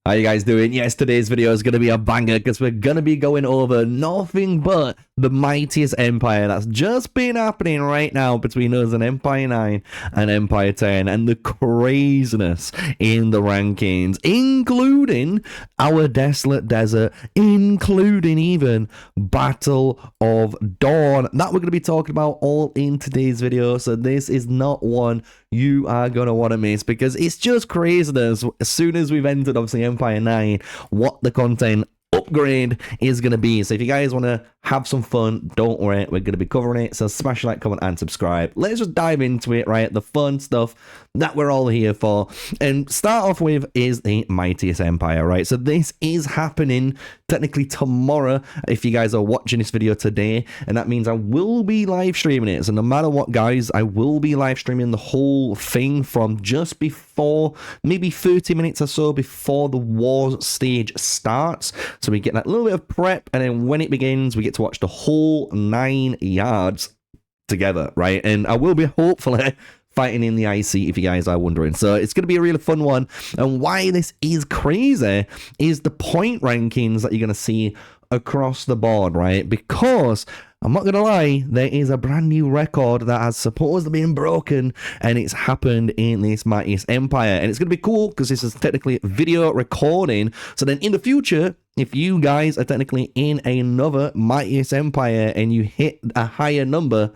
How you guys doing? Yes, today's video is going to be a banger because we're going to be going over nothing but the Mightiest Empire that's just been happening right now between us and Empire 9 and Empire 10, and the craziness in the rankings, including our Desolate Desert, including even Battle of Dawn. That we're going to be talking about all in today's video, so this is not one you are going to want to miss because it's just craziness. As soon as we've entered, obviously, Empire 9, what the content upgrade is going to be. So if you guys want to have some fun, don't worry, we're going to be covering it. So smash like, comment, and subscribe. Let's just dive into it, right? The fun stuff that we're all here for. And start off with is the Mightiest Empire, right? So this is happening technically tomorrow if you guys are watching this video today, and that means I will be live streaming it. So no matter what, guys, I will be live streaming the whole thing from just before, maybe 30 minutes or so before the war stage starts. So we get that little bit of prep, and then when it begins, we get to watch the whole 9 yards together, right? And I will be hopefully fighting in the IC if you guys are wondering. So it's going to be a really fun one. And why this is crazy is the point rankings that you're going to see across the board, right? Because I'm not gonna lie, there is a brand new record that has supposedly been broken, and it's happened in this Mightiest Empire. And it's gonna be cool because this is technically video recording. So then in the future, if you guys are technically in another Mightiest Empire and you hit a higher number,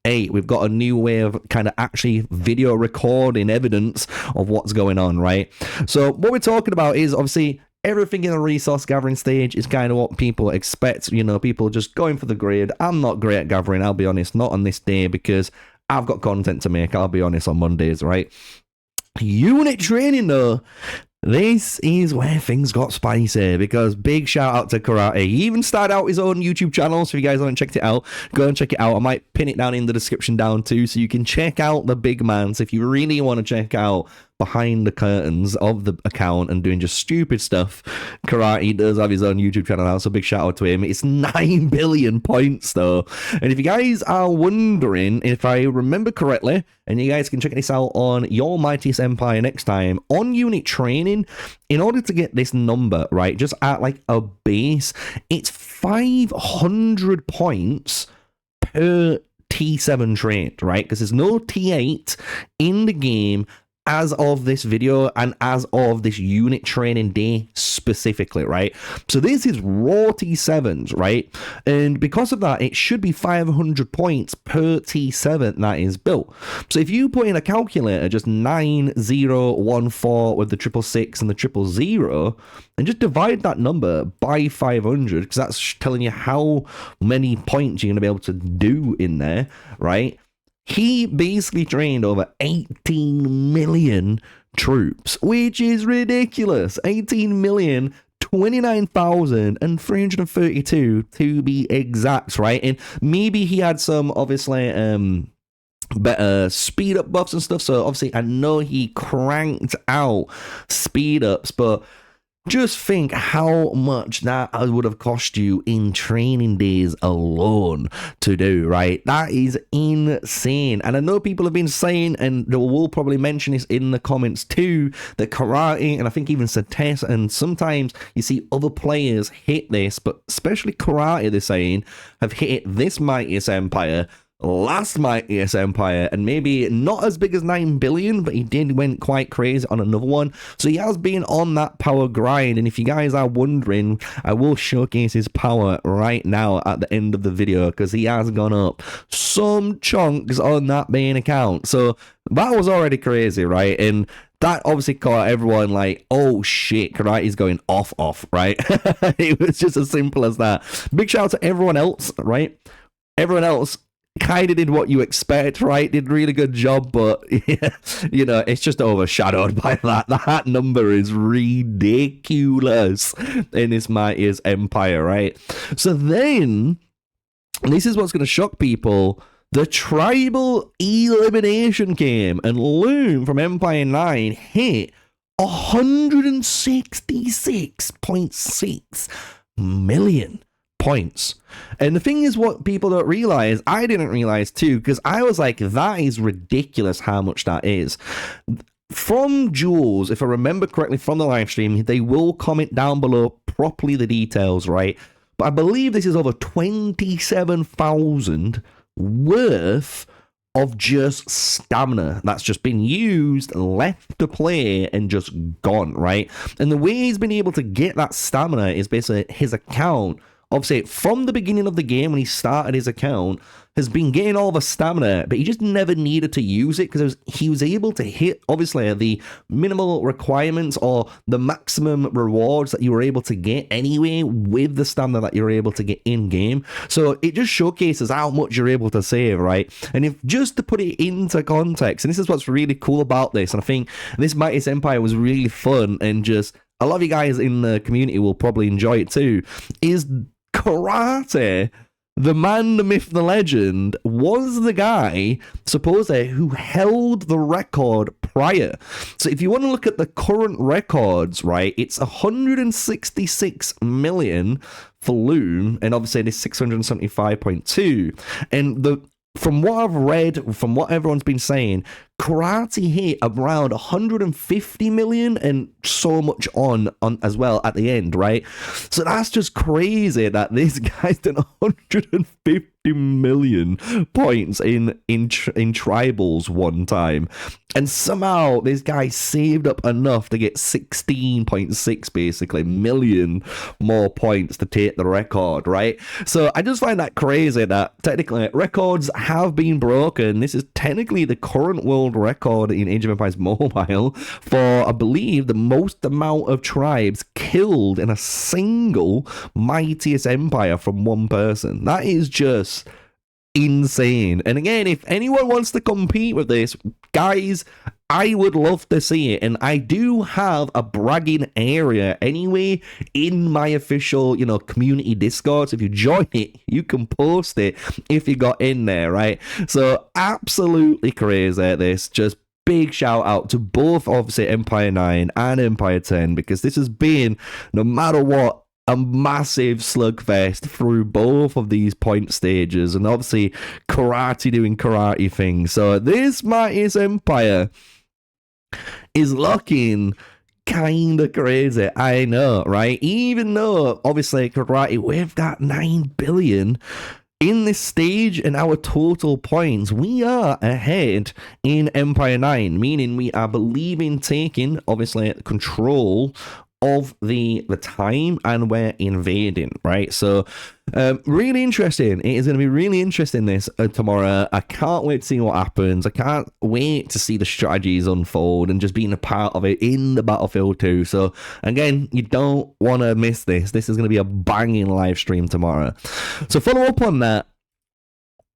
hey, we've got a new way of kind of actually video recording evidence of what's going on, right? So what we're talking about is obviously everything in a resource gathering stage is kind of what people expect, you know, people just going for the grid. I'm not great at gathering, I'll be honest, not on this day because I've got content to make, I'll be honest, on Mondays, right? Unit training though, this is where things got spicy because big shout out to Karate. He even started out his own YouTube channel, so if you guys haven't checked it out, go and check it out. I might pin it down in the description down too, so you can check out the big man. So if you really want to check out behind the curtains of the account and doing just stupid stuff, Karate does have his own YouTube channel now, so big shout out to him. It's 9 billion points though, and if you guys are wondering, if I remember correctly, and you guys can check this out on your Mightiest Empire next time, on unit training, in order to get this number, right, just at like a base, it's 500 points per T7 trait, right? Because there's no T8 in the game as of this video and as of this unit training day specifically, right? So this is raw T7s, right? And because of that, it should be 500 points per T7 that is built. So if you put in a calculator, just 9014 with the 666 and the 000, and just divide that number by 500, because that's telling you how many points you're going to be able to do in there, right? He basically trained over 18 million troops, which is ridiculous. 18 million, 29,332 to be exact, right? And maybe he had some, obviously, better speed up buffs and stuff. So obviously, I know he cranked out speed ups, but just think how much that would have cost you in training days alone to do, right? That is insane. And I know people have been saying, and they will probably mention this in the comments too, that Karate, and I think even Sates, and sometimes you see other players hit this, but especially Karate, they're saying, have hit this Mightiest Empire, last Mightiest Empire, and maybe not as big as 9 billion, but he went quite crazy on another one. So he has been on that power grind, and if you guys are wondering, I will showcase his power right now at the end of the video because he has gone up some chunks on that main account. So that was already crazy, right? And that obviously caught everyone like, oh shit, Karate's going off, right? It was just as simple as that. Big shout out to everyone else, right? Everyone else kind of did what you expect, right? Did a really good job, but yeah, you know, it's just overshadowed by that. That number is ridiculous in this Mightiest Empire, right? So then, this is what's going to shock people. The tribal elimination came, and Loom from Empire 9 hit 166.6 million points. And the thing is, what people don't realize, I didn't realize too, because I was like, that is ridiculous how much that is. from Jules, if I remember correctly from the live stream, they will comment down below properly the details, right? But I believe this is over 27,000 worth of just stamina that's just been used, left to play, and just gone, right? And the way he's been able to get that stamina is basically his account. Obviously, from the beginning of the game, when he started his account, has been getting all the stamina, but he just never needed to use it because he was able to hit, obviously, the minimal requirements or the maximum rewards that you were able to get anyway with the stamina that you're able to get in-game. So it just showcases how much you're able to save, right? And if just to put it into context, and this is what's really cool about this, and I think this Mightiest Empire was really fun, and just a lot of you guys in the community will probably enjoy it too, is Karate, the man, the myth, the legend, was the guy, supposedly, who held the record prior. So if you want to look at the current records, right, it's 166 million for Loom, and obviously it is 675.2. And from what I've read, from what everyone's been saying, Karate hit around 150 million and so much on as well at the end, right? So that's just crazy that this guy's done 150 million points in tribals one time, and somehow this guy saved up enough to get 16.6 basically million more points to take the record, right? So I just find that crazy that technically records have been broken. This is technically the current world record in Age of Empires Mobile for, I believe, the most amount of tribes killed in a single Mightiest Empire from one person. That is just insane. And again, if anyone wants to compete with this, guys, I would love to see it. And I do have a bragging area anyway in my official, community Discord. So if you join it, you can post it if you got in there, right? So absolutely crazy at this. Just big shout out to both, obviously, Empire 9 and Empire 10, because this has been, no matter what, a massive slugfest through both of these point stages, and obviously Karate doing karate things. So this Mightiest Empire is looking kind of crazy, I know, right? Even though, obviously, Karate, with that 9 billion in this stage and our total points, we are ahead in Empire 9, meaning we are believing taking, obviously, control of the time, and we're invading, right? So really interesting. It is going to be really interesting this tomorrow. I can't wait to see what happens. I can't wait to see the strategies unfold and just being a part of it in the Battlefield 2. So again, you don't want to miss this. This is going to be a banging live stream tomorrow. So follow up on that.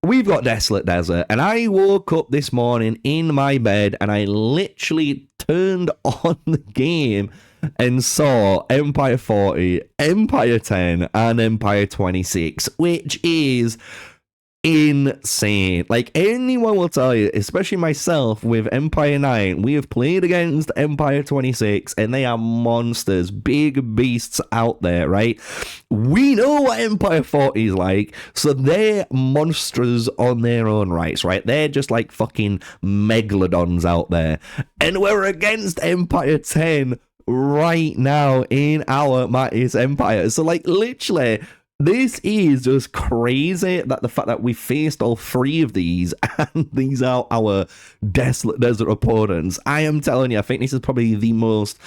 We've got Desolate Desert, and I woke up this morning in my bed and I literally turned on the game and saw Empire 40, Empire 10, and Empire 26, which is insane. Like, anyone will tell you, especially myself with Empire 9, we have played against Empire 26, and they are monsters, big beasts out there, right? We know what Empire 40 is like, so they're monsters on their own rights, right? They're just like fucking megalodons out there. And we're against Empire 10 right now in our Mightiest Empire. So, like, literally, this is just crazy that the fact that we faced all three of these, and these are our Desolate Desert opponents. I am telling you, I think this is probably the most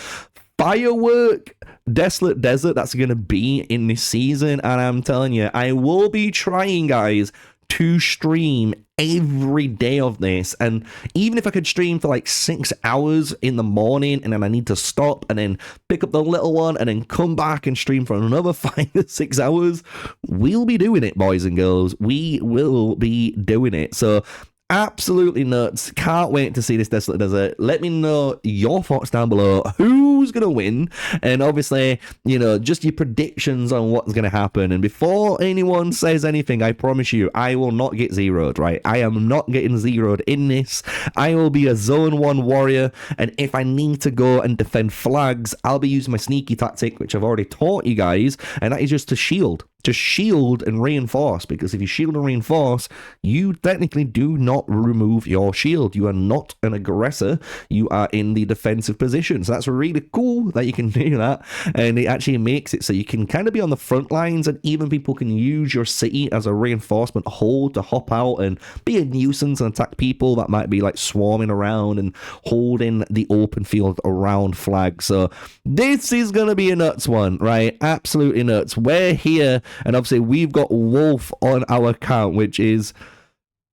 firework Desolate Desert that's going to be in this season. And I'm telling you, I will be trying, guys, to stream every day of this. And even if I could stream for like 6 hours in the morning, and then I need to stop and then pick up the little one and then come back and stream for another 5 or 6 hours, we'll be doing it, boys and girls. We will be doing it. So absolutely nuts. Can't wait to see this Desolate Desert. Let me know your thoughts down below. Who's going to win? And obviously, just your predictions on what's going to happen. And before anyone says anything, I promise you, I will not get zeroed, right? I am not getting zeroed in this. I will be a Zone 1 warrior. And if I need to go and defend flags, I'll be using my sneaky tactic, which I've already taught you guys. And that is just to shield. to shield and reinforce, because if you shield and reinforce, you technically do not remove your shield. You are not an aggressor. You are in the defensive position. So that's really cool that you can do that, and it actually makes it so you can kind of be on the front lines, and even people can use your city as a reinforcement hold to hop out and be a nuisance and attack people that might be like swarming around and holding the open field around flags. So this is gonna be a nuts one, right? Absolutely nuts. We're here, and obviously we've got Wolf on our account, which is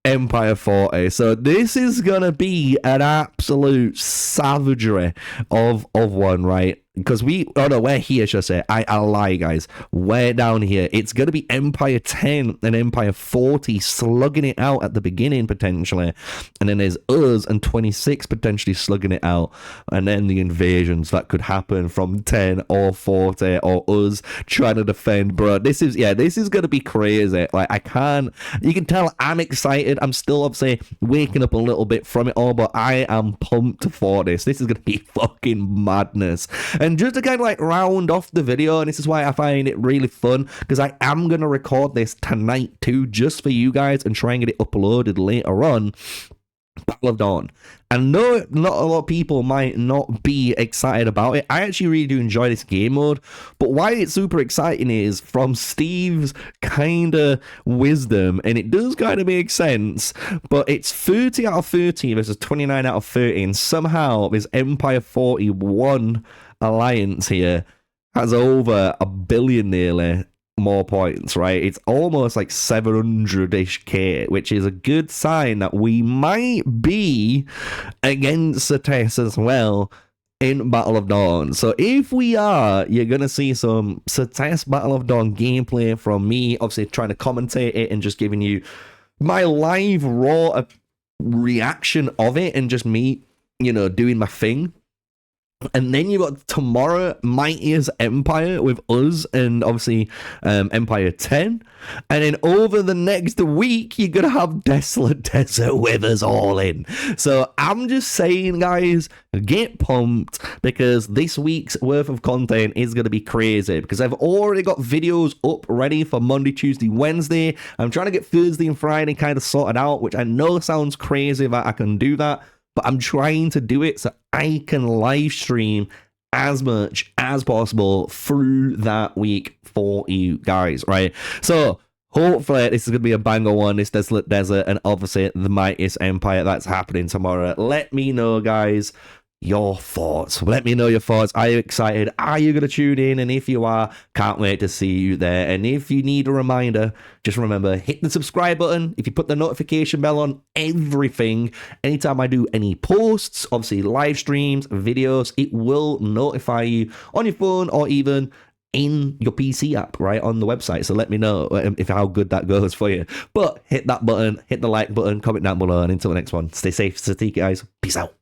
Empire 40. So this is gonna be an absolute savagery of one, right? Because we're here, should I say. I lie, guys. We're down here. It's going to be Empire 10 and Empire 40 slugging it out at the beginning, potentially. And then there's us and 26 potentially slugging it out. And then the invasions that could happen from 10 or 40 or us trying to defend, bro. This is going to be crazy. Like, you can tell I'm excited. I'm still, obviously, waking up a little bit from it all, but I am pumped for this. This is going to be fucking madness. And just to kind of like round off the video, and this is why I find it really fun, because I am going to record this tonight too, just for you guys, and try and get it uploaded later on. Battle of Dawn. And no, not a lot of people might not be excited about it. I actually really do enjoy this game mode, but why it's super exciting is from Steve's kind of wisdom, and it does kind of make sense, but it's 30 out of 30 versus 29 out of 30, and somehow this Empire 41 alliance here has over 1 billion nearly more points, right? It's almost like 700-ish K, which is a good sign that we might be against the test as well in Battle of Dawn. So if we are, you're gonna see some Satest Battle of Dawn gameplay from me, obviously trying to commentate it and just giving you my live raw reaction of it, and just me, you know, doing my thing. And then you got tomorrow, Mightiest Empire with us and obviously Empire 10. And then over the next week, you're going to have Desolate Desert with us all in. So I'm just saying, guys, get pumped, because this week's worth of content is going to be crazy, because I've already got videos up ready for Monday, Tuesday, Wednesday. I'm trying to get Thursday and Friday kind of sorted out, which I know sounds crazy that I can do that, but I'm trying to do it so I can live stream as much as possible through that week for you guys, right? So hopefully this is going to be a banger one, this Desolate Desert, and obviously the Mightiest Empire that's happening tomorrow. Let me know, guys, your thoughts. Let me know your thoughts. Are you excited? Are you going to tune in? And if you are, can't wait to see you there. And if you need a reminder, just remember, hit the subscribe button. If you put the notification bell on everything, anytime I do any posts, obviously live streams, videos, it will notify you on your phone or even in your PC app, right, on the website. So let me know if how good that goes for you. But hit that button, hit the like button, comment down below, and until the next one, stay safe, Sneakyy guys. Peace out.